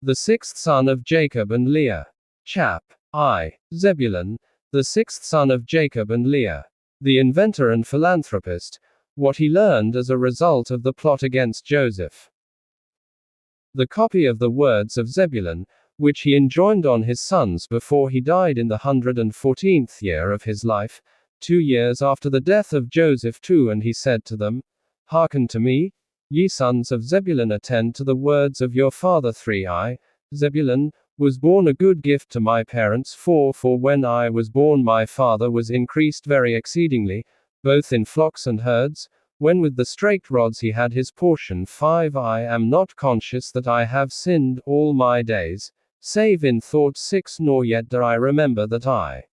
the sixth son of Jacob and Leah. Chap. I. Zebulun, the sixth son of Jacob and Leah. The inventor and philanthropist, what he learned as a result of the plot against Joseph. The copy of the words of Zebulun, which he enjoined on his sons before he died in the 114th year of his life, 2 years after the death of Joseph too, and he said to them, Hearken to me, ye sons of Zebulun, attend to the words of your father. 3 I, Zebulun, was born a good gift to my parents. 4 For when I was born my father was increased very exceedingly, both in flocks and herds, when with the straight rods he had his portion. 5 I am not conscious that I have sinned all my days, save in thought. 6 Nor yet do I remember that I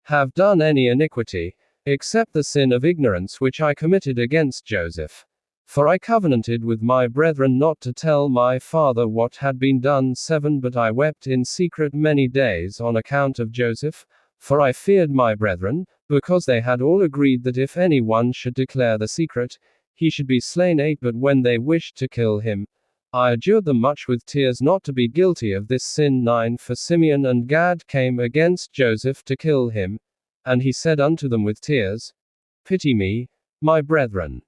have done any iniquity, except the sin of ignorance which I committed against Joseph. For I covenanted with my brethren not to tell my father what had been done. 7 But I wept in secret many days on account of Joseph, for I feared my brethren, because they had all agreed that if any one should declare the secret, he should be slain. 8 But when they wished to kill him, I adjured them much with tears not to be guilty of this sin. 9 For Simeon and Gad came against Joseph to kill him, and he said unto them with tears, Pity me, my brethren.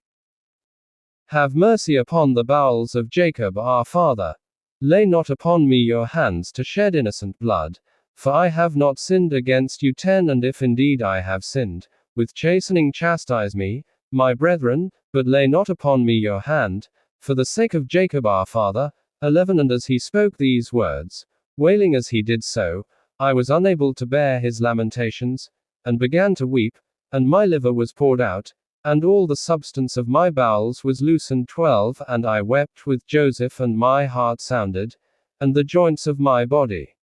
Have mercy upon the bowels of Jacob our father. Lay not upon me your hands to shed innocent blood, for I have not sinned against you. 10 And if indeed I have sinned, with chastening chastise me, my brethren, but lay not upon me your hand, for the sake of Jacob our father. 11 And as he spoke these words, wailing as he did so, I was unable to bear his lamentations, and began to weep, and my liver was poured out, and all the substance of my bowels was loosened. 12 And I wept with Joseph, and my heart sounded, and the joints of my body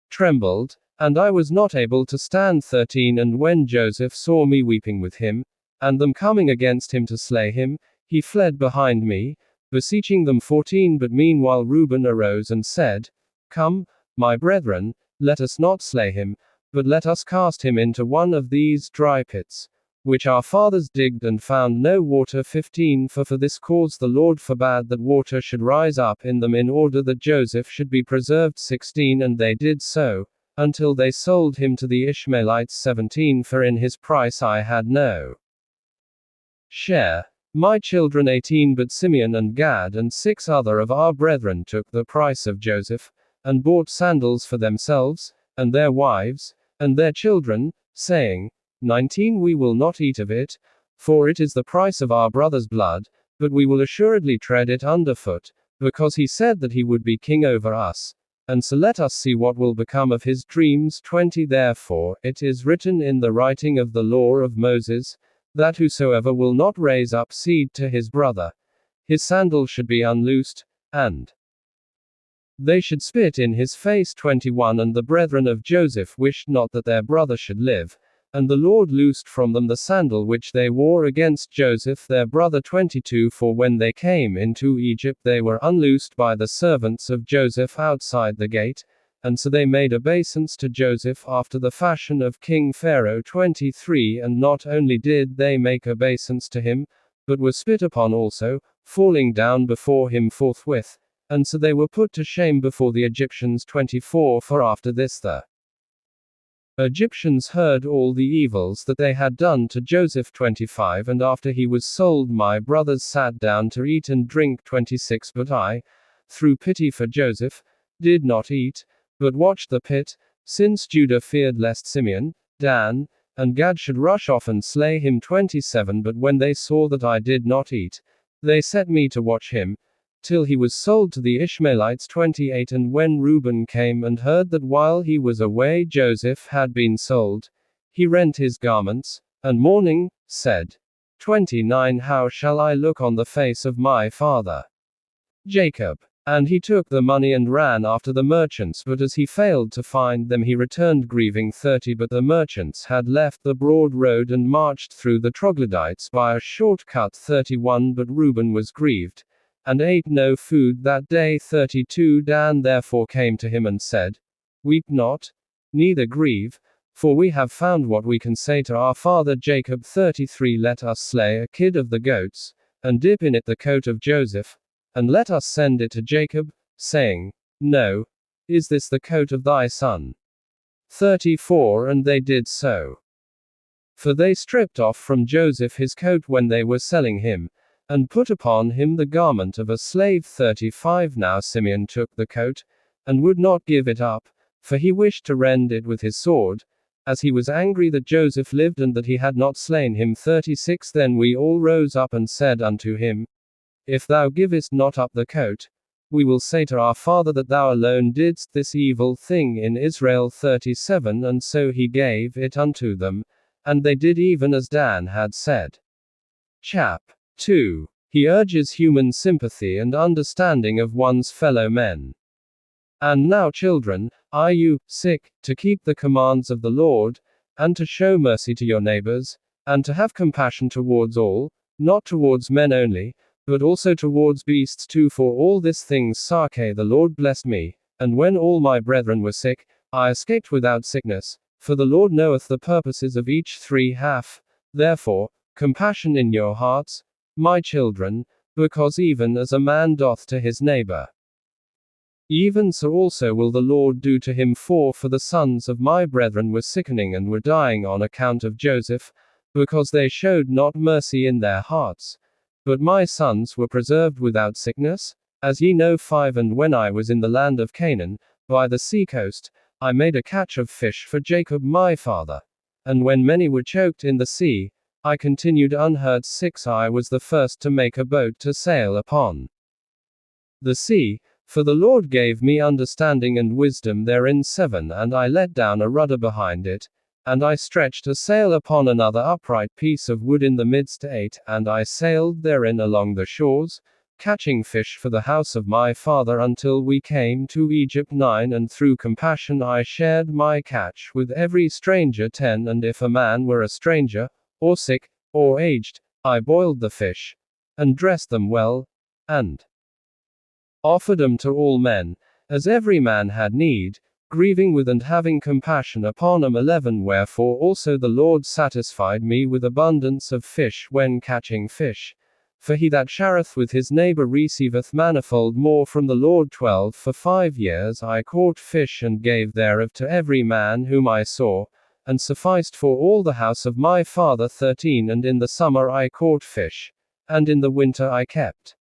trembled, and I was not able to stand. 13 And when Joseph saw me weeping with him, and them coming against him to slay him, he fled behind me, beseeching them. 14 But meanwhile Reuben arose and said, Come, my brethren, let us not slay him, but let us cast him into one of these dry pits, which our fathers digged and found no water. 15 For this cause the Lord forbade that water should rise up in them, in order that Joseph should be preserved. 16 And they did so, until they sold him to the Ishmaelites. 17 For in his price I had no share, my children. 18 But Simeon and Gad and 6 other of our brethren took the price of Joseph, and bought sandals for themselves, and their wives, and their children, saying, 19 We will not eat of it, for it is the price of our brother's blood, but we will assuredly tread it underfoot, because he said that he would be king over us, and so let us see what will become of his dreams. 20 Therefore it is written in the writing of the law of Moses, that whosoever will not raise up seed to his brother, his sandal should be unloosed, and they should spit in his face. 21 And the brethren of Joseph wished not that their brother should live, and the Lord loosed from them the sandal which they wore against Joseph their brother. 22 For when they came into Egypt they were unloosed by the servants of Joseph outside the gate, and so they made obeisance to Joseph after the fashion of King Pharaoh. 23 And not only did they make obeisance to him, but were spit upon also, falling down before him forthwith, and so they were put to shame before the Egyptians. 24 For after this the Egyptians heard all the evils that they had done to Joseph. 25 And after he was sold my brothers sat down to eat and drink. 26 But I, through pity for Joseph, did not eat, but watched the pit, since Judah feared lest Simeon, Dan, and Gad should rush off and slay him. 27 But when they saw that I did not eat, they set me to watch him, till he was sold to the Ishmaelites. 28 And when Reuben came and heard that while he was away Joseph had been sold, he rent his garments, and mourning, said, 29 How shall I look on the face of my father Jacob? And he took the money and ran after the merchants, but as he failed to find them he returned grieving. 30 But the merchants had left the broad road and marched through the troglodytes by a short cut. 31 But Reuben was grieved, and ate no food that day. 32 Dan therefore came to him and said, Weep not, neither grieve, for we have found what we can say to our father Jacob. 33 Let us slay a kid of the goats, and dip in it the coat of Joseph, and let us send it to Jacob, saying, No, is this the coat of thy son? 34 And they did so. For they stripped off from Joseph his coat when they were selling him, and put upon him the garment of a slave. 35 Now Simeon took the coat, and would not give it up, for he wished to rend it with his sword, as he was angry that Joseph lived and that he had not slain him. 36 Then we all rose up and said unto him, If thou givest not up the coat, we will say to our father that thou alone didst this evil thing in Israel. 37 And so he gave it unto them, and they did even as Dan had said. Chap. 2. He urges human sympathy and understanding of one's fellow men. And now, children, are you sick to keep the commands of the Lord, and to show mercy to your neighbors, and to have compassion towards all, not towards men only, but also towards beasts too? For all these things Sake the Lord blessed me, and when all my brethren were sick, I escaped without sickness, for the Lord knoweth the purposes of each. 3 Half. Therefore, compassion in your hearts, my children, because even as a man doth to his neighbor, even so also will the Lord do to him. For the sons of my brethren were sickening and were dying on account of Joseph, because they showed not mercy in their hearts. But my sons were preserved without sickness, as ye know. 5 And when I was in the land of Canaan, by the sea coast, I made a catch of fish for Jacob my father. And when many were choked in the sea, I continued unhurt. 6 I was the first to make a boat to sail upon the sea, for the Lord gave me understanding and wisdom therein. 7 And I let down a rudder behind it, and I stretched a sail upon another upright piece of wood in the midst. 8 And I sailed therein along the shores, catching fish for the house of my father until we came to Egypt. 9 And through compassion I shared my catch with every stranger. 10 And if a man were a stranger, or sick, or aged, I boiled the fish, and dressed them well, and offered them to all men, as every man had need, grieving with and having compassion upon them. 11 Wherefore also the Lord satisfied me with abundance of fish when catching fish. For he that shareth with his neighbor receiveth manifold more from the Lord. 12 For 5 years I caught fish and gave thereof to every man whom I saw, and sufficed for all the house of my father. 13 And in the summer I caught fish, and in the winter I kept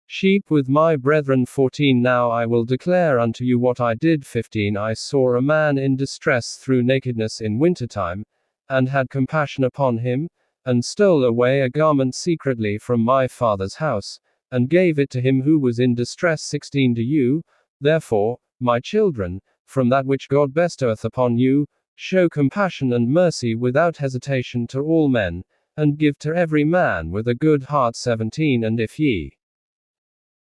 sheep with my brethren. 14 Now I will declare unto you what I did. 15 I saw a man in distress through nakedness in wintertime, and had compassion upon him, and stole away a garment secretly from my father's house, and gave it to him who was in distress. 16 Do you, therefore, my children, from that which God bestoweth upon you, show compassion and mercy without hesitation to all men, and give to every man with a good heart. 17 And if ye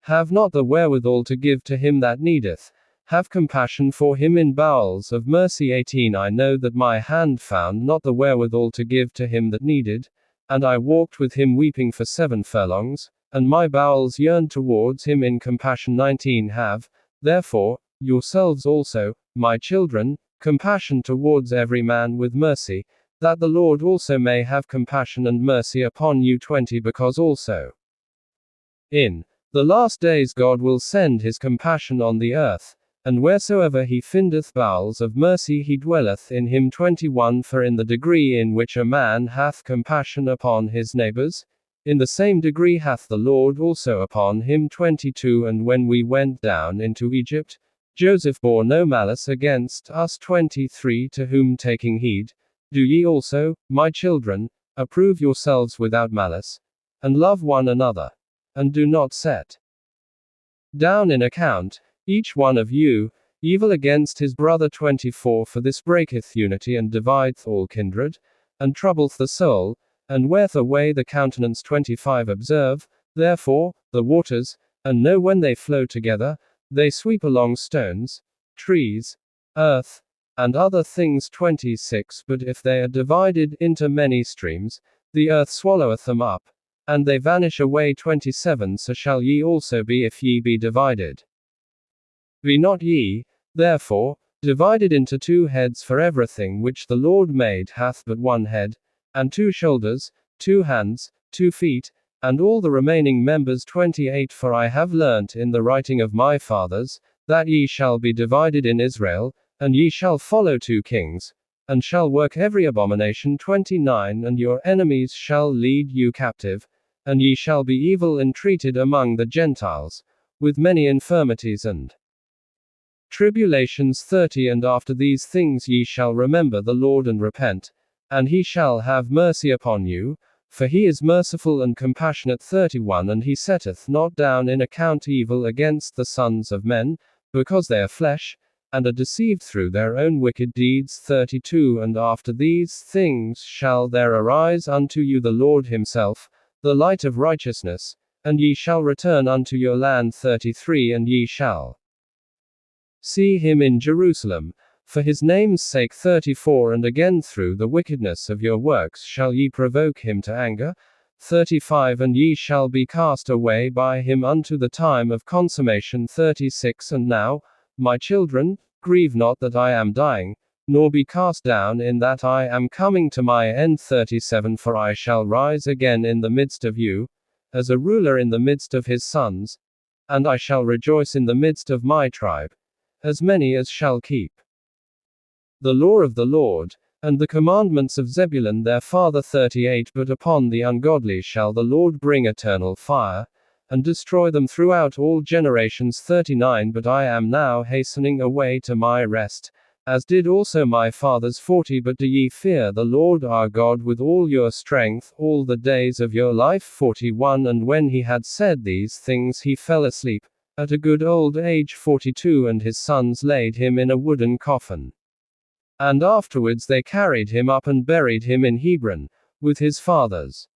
have not the wherewithal to give to him that needeth, have compassion for him in bowels of mercy. 18 I know that my hand found not the wherewithal to give to him that needed, and I walked with him weeping for 7 furlongs, and my bowels yearned towards him in compassion. 19 Have, therefore, yourselves also, my children, compassion towards every man with mercy, that the Lord also may have compassion and mercy upon you. 20 Because also in the last days God will send his compassion on the earth, and wheresoever he findeth bowels of mercy he dwelleth in him. 21 For in the degree in which a man hath compassion upon his neighbors, in the same degree hath the Lord also upon him. 22 And when we went down into Egypt, Joseph bore no malice against us. 23 To whom taking heed, do ye also, my children, approve yourselves without malice, and love one another, and do not set down in account, each one of you, evil against his brother. 24 For this breaketh unity and divideth all kindred, and troubleth the soul, and weareth away the countenance. 25 Observe, therefore, the waters, and know when they flow together, they sweep along stones, trees, earth, and other things. 26 But if they are divided into many streams, the earth swalloweth them up, and they vanish away. 27 So shall ye also be if ye be divided. Be not ye, therefore, divided into 2 heads. For everything which the Lord made hath but one head, and 2 shoulders, 2 hands, 2 feet, and all the remaining members 28. For I have learnt in the writing of my fathers, that ye shall be divided in Israel, and ye shall follow 2 kings, and shall work every abomination. 29. And your enemies shall lead you captive, and ye shall be evil entreated among the Gentiles, with many infirmities and tribulations. 30. And after these things ye shall remember the Lord and repent, and he shall have mercy upon you, for he is merciful and compassionate. 31. And he setteth not down in account evil against the sons of men, because they are flesh, and are deceived through their own wicked deeds. 32. And after these things shall there arise unto you the Lord himself, the light of righteousness, and ye shall return unto your land. 33. And ye shall see him in Jerusalem, for his name's sake. 34. And again through the wickedness of your works shall ye provoke him to anger. 35. And ye shall be cast away by him unto the time of consummation. 36. And now, my children, grieve not that I am dying, nor be cast down in that I am coming to my end. 37. For I shall rise again in the midst of you, as a ruler in the midst of his sons, and I shall rejoice in the midst of my tribe, as many as shall keep the law of the Lord, and the commandments of Zebulun their father. 38. But upon the ungodly shall the Lord bring eternal fire, and destroy them throughout all generations. 39. But I am now hastening away to my rest, as did also my fathers. 40. But do ye fear the Lord our God with all your strength, all the days of your life. 41. And when he had said these things he fell asleep, at a good old age. 42. And his sons laid him in a wooden coffin, and afterwards they carried him up and buried him in Hebron, with his fathers.